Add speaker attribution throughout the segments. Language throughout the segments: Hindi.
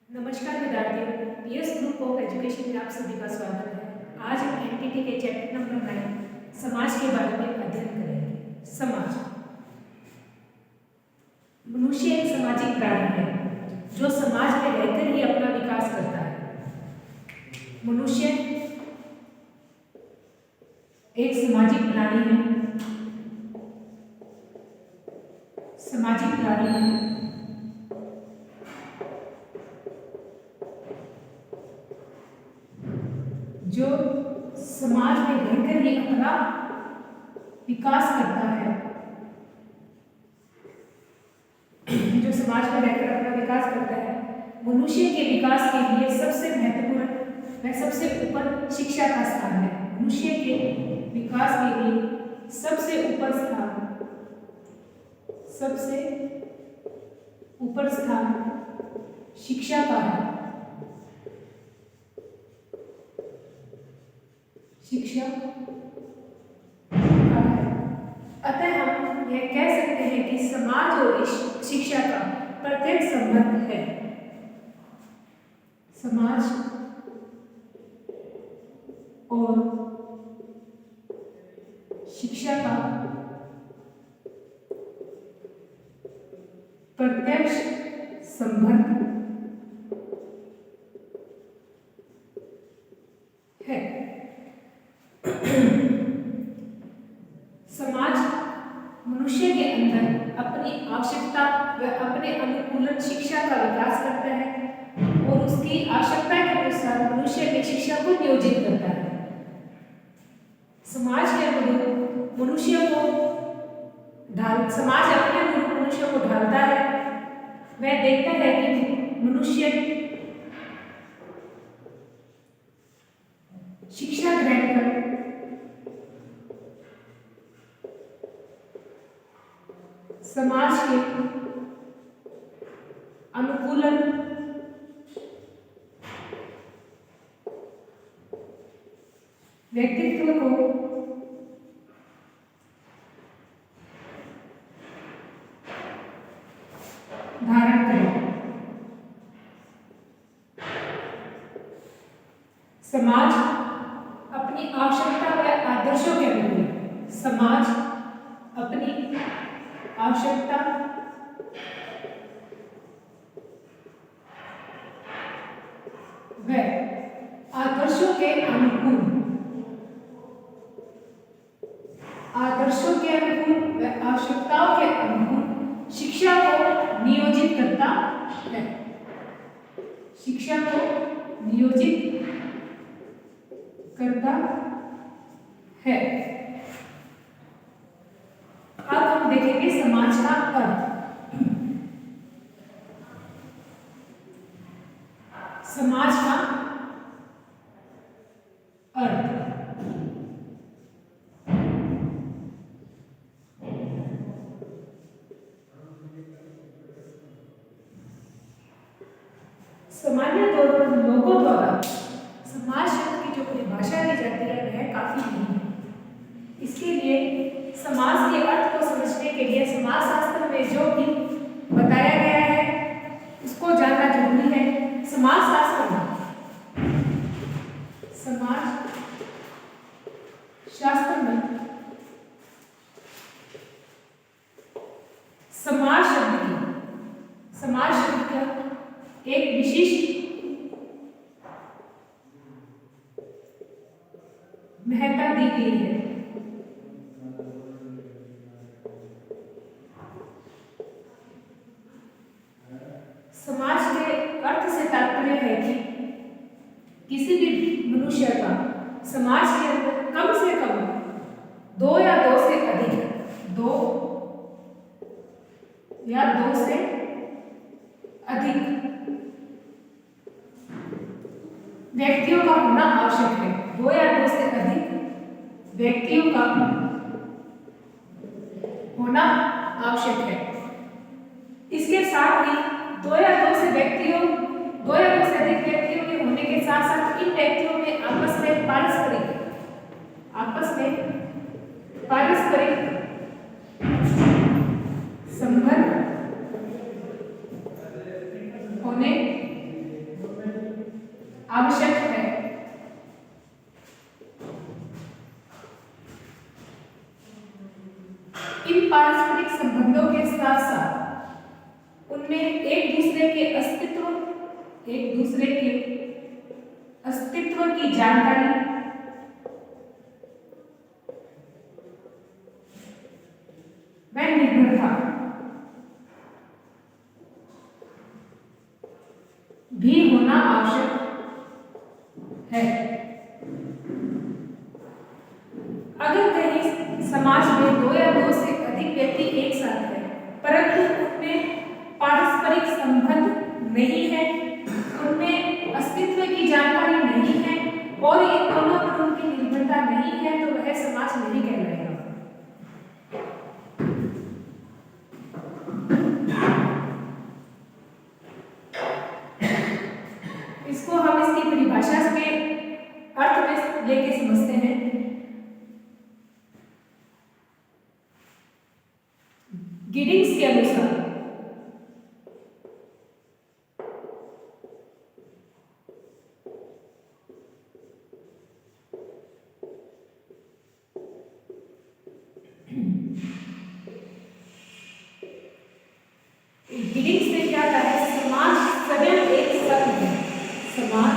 Speaker 1: नमस्कार विद्यार्थियों, पीएस ग्रुप ऑफ एजुकेशन में आप सभी का स्वागत है। आज हम एनटीटी के चैप्टर नंबर 9 समाज के बारे में अध्ययन करेंगे। समाज। मनुष्य एक सामाजिक प्राणी है जो समाज में रहकर ही अपना विकास करता है। मनुष्य एक सामाजिक प्राणी है। सामाजिक प्राणी है जो समाज में रहकर ही अपना विकास करता है। जो समाज में रहकर अपना विकास करता है। मनुष्य के विकास के लिए सबसे महत्वपूर्ण व सबसे ऊपर शिक्षा का स्थान है। मनुष्य के विकास के लिए सबसे ऊपर स्थान शिक्षा का है। शिक्षा का है। अतः हम यह कह सकते हैं कि समाज और शिक्षा का प्रत्यक्ष संबंध है। समाज और शिक्षा का प्रत्यक्ष संबंध है। समाज मनुष्य के अंदर अपनी आवश्यकता व अपने अनुकूलन शिक्षा का विकास करता है और उसकी आवश्यकता के अनुसार मनुष्य में शिक्षा को नियोजित करता है। समाज के अनुरूप मनुष्य को समाज अपने अनुरूप मनुष्य को ढालता है। वह देखता है कि मनुष्य शिक्षा ग्रहण कर समाज के अनुकूलन व्यक्तित्व को धारण करें। समाज अपनी आवश्यकता व आदर्शों के अनुरूप समाज अपनी आवश्यकता व आदर्शों के अनुकूल व आवश्यकताओं के अनुकूल शिक्षा को नियोजित करता है। शिक्षा को नियोजित करता है। अब हम देखेंगे समाज का अर्थ। समाज का अर्थ सामान्य तौर पर लोगों द्वारा समाज शब्द की जो परिभाषा दी जाती है वह काफी नहीं है। इसके लिए समाज के अर्थ को समझने के लिए समाज शास्त्र में जो भी बताया गया है उसको जानना जरूरी है। समाज शास्त्र में समाज शब्द का एक विशिष्ट महत्ता दी गई है। समाज के अर्थ से तात्पर्य है कि किसी भी मनुष्य का समाज के अंदर कम से कम दो या दो से अधिक व्यक्तियों का होना आवश्यक है। दो या दो से अधिक व्यक्तियों का होना आवश्यक है। इसके साथ ही दो या दो से अधिक व्यक्तियों के होने के साथ साथ इन व्यक्तियों में आपस में पारस्परिक संबंध होने आवश्यक है। इन पारस्परिक संबंधों के साथ साथ उनमें एक दूसरे के अस्तित्व की जानकारी व निर्भरता भी होना आवश्यक है। अगर कहीं समाज में दो या दो से अधिक व्यक्ति एक साथ है परंतु उनमें पारस्परिक संबंध नहीं है, उनमें अस्तित्व की जानकारी नहीं है और इन दोनों पर उनकी निर्भरता नहीं है, तो वह समाज नहीं कहलाएगा। इसको हम इसकी परिभाषा के अर्थ में लेके समझते हैं। गिडिंग्स के अनुसार गिडिंग्स ने क्या कहा है, समाज स्वयं एक संघ है। समाज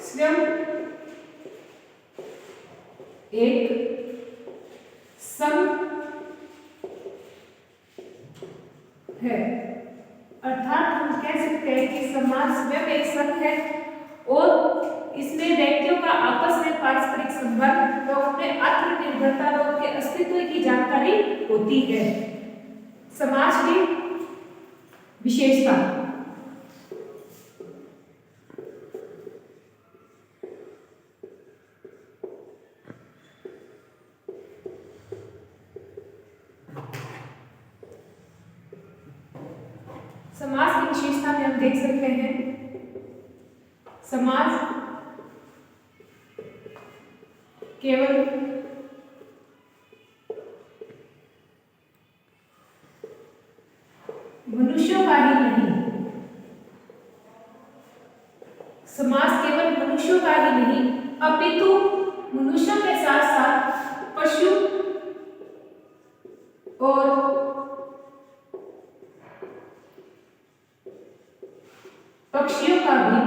Speaker 1: स्वयं एक संघ है, अर्थात हम कह सकते हैं कि समाज स्वयं एक संघ है और इसमें व्यक्तियों का आपस में पारस्परिक संबंध व उनमें आत्मनिर्भरता व उनके अस्तित्व की जानकारी होती है। समाज की विशेषता समाज की विशेषता में हम देख सकते हैं, समाज केवल मनुष्यों का ही नहीं, समाज केवल मनुष्यों का ही नहीं अपितु मनुष्यों के साथ साथ पशु और पक्षियों का भी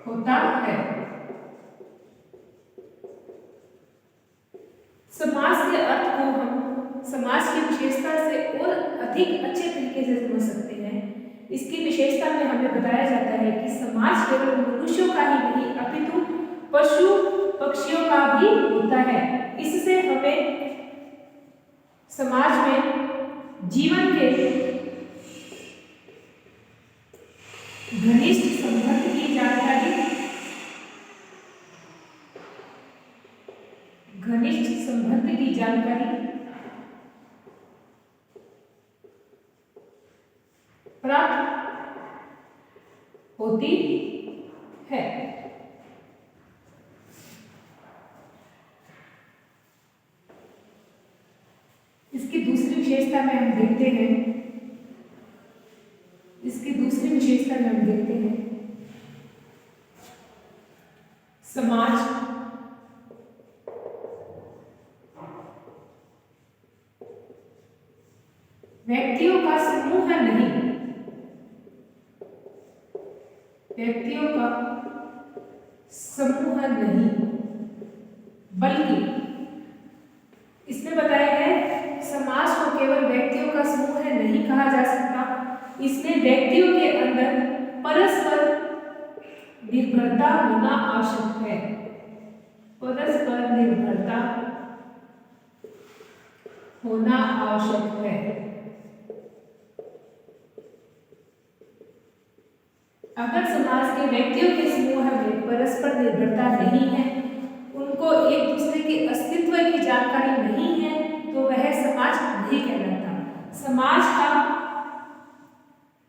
Speaker 1: होता है। समाज के अर्थ को हम समाज की विशेषता से और अधिक अच्छे तरीके से समझ सकते हैं। इसकी विशेषता में हमें बताया जाता है कि समाज केवल मनुष्यों का ही नहीं अपितु पशु पक्षियों का भी होता है। इससे हमें समाज में जीवन के घनिष्ठ संबंध की जानकारी प्राप्त होती है। इसकी दूसरी विशेषता में हम देखते हैं, समाज व्यक्तियों का समूह नहीं, बल्कि इसमें बताया है समाज को केवल व्यक्तियों का समूह नहीं कहा जा सकता। इसमें व्यक्तियों के अंदर परस्पर निर्भरता होना आवश्यक है। परस्पर निर्भरता होना आवश्यक है। अगर समाज के व्यक्तियों के समूह में परस्पर निर्भरता नहीं है, उनको एक दूसरे के अस्तित्व की जानकारी नहीं है, तो वह समाज नहीं कहलाता।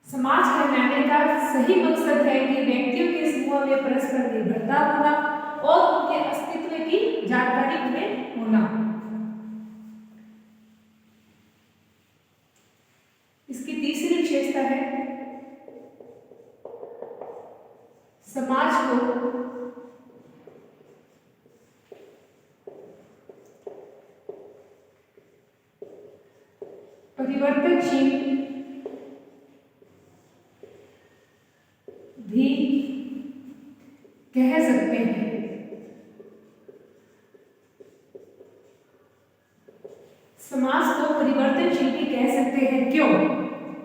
Speaker 1: समाज कहलाने का सही मकसद है कि व्यक्तियों के समूह में परस्पर निर्भरता होना और उनके अस्तित्व की जानकारी उन्हें होना। इसकी तीसरी विशेषता को परिवर्तनशील भी कह सकते हैं। समाज को परिवर्तनशील भी कह सकते हैं, क्यों?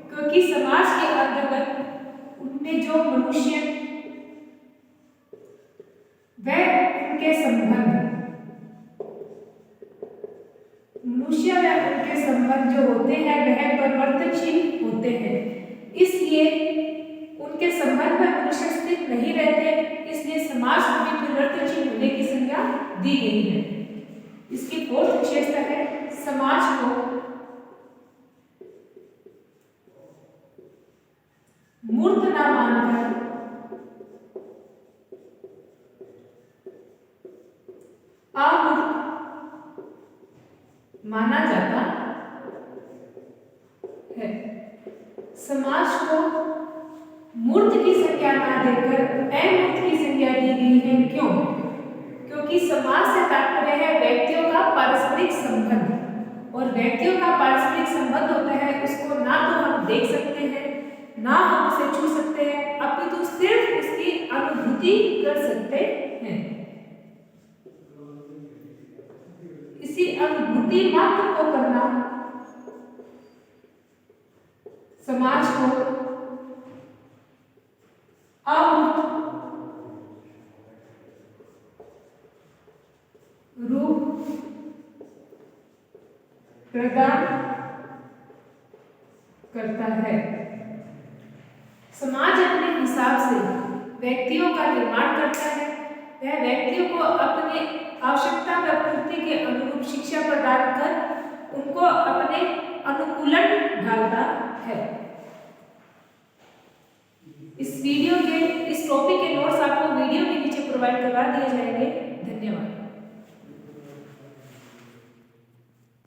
Speaker 1: क्योंकि समाज के अंतर्गत उनमें जो मनुष्य व उनके संबंध जो होते हैं वह परिवर्तनशील होते हैं। इसलिए उनके संबंध में मनुष्य स्थिर नहीं रहते, इसलिए समाज को भी परिवर्तनशील होने की संज्ञा दी गई है। इसकी फोर्थ विशेषता है समाज को मूर्त ना मानकर अमूर्त माना जाता है। समाज को मूर्त की संज्ञा ना देकर अमूर्त की संज्ञा दी गई है, क्यों? क्योंकि समाज से तात्पर्य है व्यक्तियों का पारस्परिक संबंध, और व्यक्तियों का पारस्परिक संबंध होता है उसको ना तो हम देख सकते हैं, ना हम उसे छू सकते हैं, अपितु सिर्फ उसकी अनुभूति कर सकते हैं। इसी अनुभूति मात्र को करना समाज को अमूर्त रूप प्रदान करता है। समाज अपने हिसाब से व्यक्तियों का निर्माण करता है, वह व्यक्तियों को अपने आवश्यकता व पूर्ति के अनुरूप शिक्षा प्रदान कर उनको अपने अनुकूलन ढालता है। इस टॉपिक के नोट्स आपको वीडियो के नीचे प्रोवाइड करवा दिए जाएंगे। धन्यवाद।